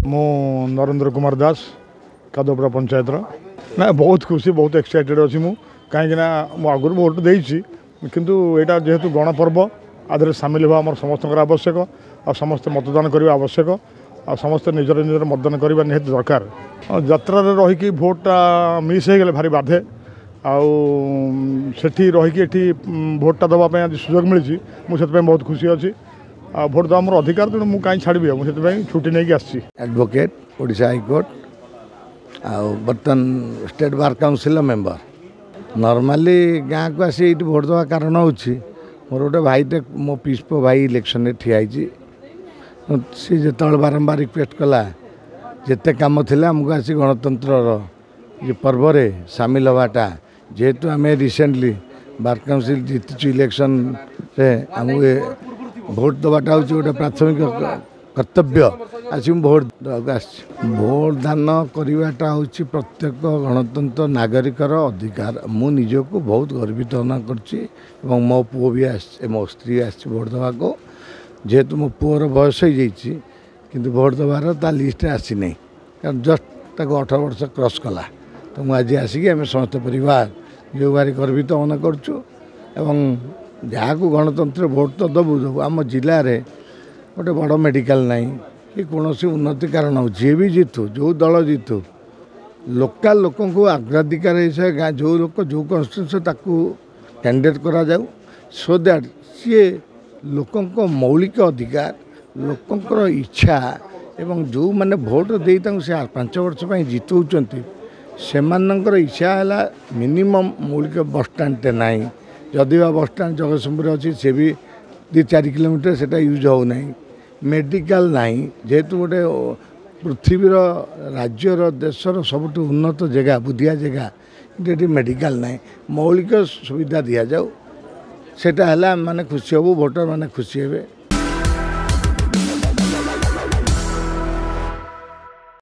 मु नरेंद्र कुमार दास कादोपड़ा पंचायत ना बहुत खुशी बहुत एक्साइटेड अच्छी मु कहीं आगुरी भोट देती किंतु यहाँ जेहेतु गणपर्व आदि सामिल हुआ आम समस्त आवश्यक आ समस्ते मतदान करने आवश्यक आ समस्ते निजर निजर मतदान करने निहत दरकार यात्रा रहीकि भोटा मिस हो गले भारी बाधे आठी रहीकि भोटा देवाई आज सुजोग मिली मुझे बहुत खुशी अच्छी आ भोट देवा मोर अधिकार तेणु मुझे कहीं छाड़ी मुझे छुट्टी नहीं आसी एडवोकेट ओडिशा हाईकोर्ट बर्तन state bar council member normally गाँ को आसी ये भोट देवा कारण हो मोर गोटे भाईटे मो पीसपो भाई इलेक्शन में ठिया सी जो बारंबार रिक्वेस्ट कला जिते कम थे आमको आसी गणतंत्र ये पर्व सामिल हवाटा जेहेतु आम रिसेंटली बार काउंसिल जीतु इलेक्शन रे आमको भोट देवाटा हूँ गोटे प्राथमिक कर्तव्य आज भोट भोट दान करवाटा हूँ प्रत्येक गणतंत्र नागरिकर अधिकार मु निजको बहुत गर्वित कर मो पुओ भी मो स्त्री आसी भोट देवा को जेहेतु मो पुअर बयस हो जाइए किंतु भोट देवार ता लिस्ट आसी नहीं कारण जस्ट ताको 18 वर्ष क्रॉस कला तो मुझे आसिक आम समस्त परिवार जो भारी गर्वित मन करूँ जहाँ को गणतंत्र भोट तो दबू दबू आम जिले में गोटे बड़ मेडिकल नहीं कि कौन उन्नति कारण हो जी भी जीतु जो दल जीतु लोकल लोक अग्राधिकार गाँ जो लोक जो कन्स्टिट्यूंसी ताकू कैंडिडेट करा जाऊ सो दैट सी लोक मौलिक अधिकार लोकंर इच्छा एवं जो मैंने भोट दे से 5 वर्ष जीतुंट से इच्छा है मिनिमम मौलिक बसस्टाण्डे ना जदि बसस्टाण्ड जगतसिंहपुर अच्छी से भी 2-4 किलोमीटर से यूज हो नहीं मेडिकल नहीं जेहेतु गोटे पृथ्वीर राज्यर देशर सबुठ उन्नत जगह बुद्धिया जगह ये मेडिकल नहीं मौलिक सुविधा दि जाऊ सेटा है माने खुशी हबू भोटर माने खुशी हे।